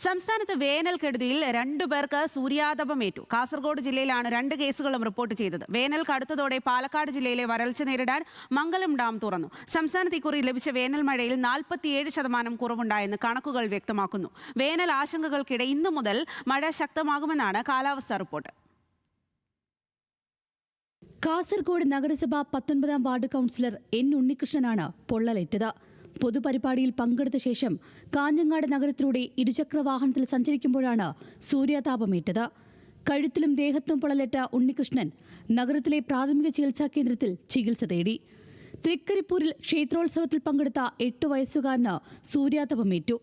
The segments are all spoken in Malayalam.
സംസ്ഥാനത്ത് വേനൽക്കെടുതിയിൽ 2 പേർക്ക് സൂര്യാതപമേറ്റു. കാസർഗോഡ് ജില്ലയിലാണ് 2 കേസുകളും റിപ്പോർട്ട് ചെയ്തത്. വേനൽ കടുത്തതോടെ പാലക്കാട് ജില്ലയിലെ വരൾച്ച നേരിടാൻ മംഗലം ഡാം തുറന്നു. സംസ്ഥാനത്ത് ഇക്കുറി ലഭിച്ച വേനൽ മഴയിൽ 47% കുറവുണ്ടായെന്ന് കണക്കുകൾ വ്യക്തമാക്കുന്നു. വേനൽ ആശങ്കകൾക്കിടെ ഇന്നു മുതൽ മഴ ശക്തമാകുമെന്നാണ് കാലാവസ്ഥാ റിപ്പോർട്ട്. കാസർഗോഡ് നഗരസഭ 19ാം വാർഡ് കൗൺസിലർ എൻ ഉണ്ണികൃഷ്ണനാണ് പൊള്ളലേറ്റത്. പൊതുപരിപാടിയിൽ പങ്കെടുത്ത ശേഷം കാഞ്ഞങ്ങാട് നഗരത്തിലൂടെ ഇരുചക്രവാഹനത്തിൽ സഞ്ചരിക്കുമ്പോഴാണ് സൂര്യാതാപമേറ്റത്. കഴുത്തിലും ദേഹത്തും പൊള്ളലേറ്റ ഉണ്ണികൃഷ്ണൻ നഗരത്തിലെ പ്രാഥമിക ചികിത്സാ കേന്ദ്രത്തിൽ ചികിത്സ തേടി. തൃക്കരിപ്പൂരിൽ ക്ഷേത്രോത്സവത്തിൽ പങ്കെടുത്ത 8 വയസ്സുകാരന് സൂര്യാതപമേറ്റു.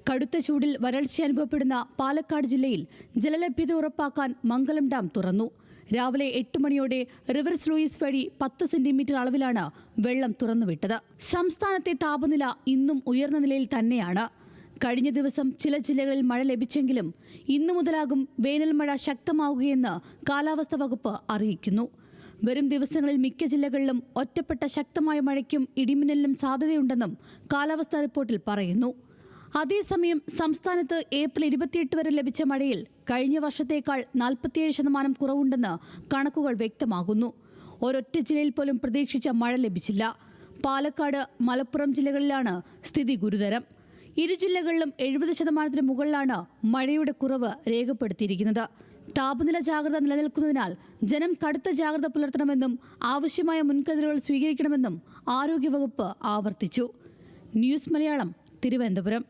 കടുത്ത ചൂടിൽ വരൾച്ച അനുഭവപ്പെടുന്ന പാലക്കാട് ജില്ലയിൽ ജലലഭ്യത ഉറപ്പാക്കാൻ മംഗലം ഡാം തുറന്നു. രാവിലെ 8 മണിയോടെ റിവർ ലൂയിസ് വഴി 10 സെന്റിമീറ്റർ അളവിലാണ് വെള്ളം തുറന്നുവിട്ടത്. സംസ്ഥാനത്തെ താപനില ഇന്നും ഉയർന്ന നിലയിൽ തന്നെയാണ്. കഴിഞ്ഞ ദിവസം ചില ജില്ലകളിൽ മഴ ലഭിച്ചെങ്കിലും ഇന്നു മുതലാകും വേനൽ മഴ ശക്തമാവുകയെന്ന് കാലാവസ്ഥാ വകുപ്പ് അറിയിക്കുന്നു. വരും ദിവസങ്ങളിൽ മിക്ക ജില്ലകളിലും ഒറ്റപ്പെട്ട ശക്തമായ മഴയ്ക്കും ഇടിമിന്നലിനും സാധ്യതയുണ്ടെന്നും കാലാവസ്ഥാ റിപ്പോർട്ടിൽ പറയുന്നു. അതേസമയം സംസ്ഥാനത്ത് ഏപ്രിൽ 28 വരെ ലഭിച്ച മഴയിൽ കഴിഞ്ഞ വർഷത്തേക്കാൾ 47% കുറവുണ്ടെന്ന് കണക്കുകൾ വ്യക്തമാകുന്നു. ഒരൊറ്റ ജില്ലയിൽ പോലും പ്രതീക്ഷിച്ച മഴ ലഭിച്ചില്ല. പാലക്കാട്, മലപ്പുറം ജില്ലകളിലാണ് സ്ഥിതി ഗുരുതരം. ഇരു ജില്ലകളിലും 70% മുകളിലാണ് മഴയുടെ കുറവ് രേഖപ്പെടുത്തിയിരിക്കുന്നത്. താപനില ജാഗ്രത നിലനിൽക്കുന്നതിനാൽ ജനം കടുത്ത ജാഗ്രത പുലർത്തണമെന്നും ആവശ്യമായ മുൻകരുതലുകൾ സ്വീകരിക്കണമെന്നും ആരോഗ്യവകുപ്പ് ആവർത്തിച്ചു. ന്യൂസ് മലയാളം, തിരുവനന്തപുരം.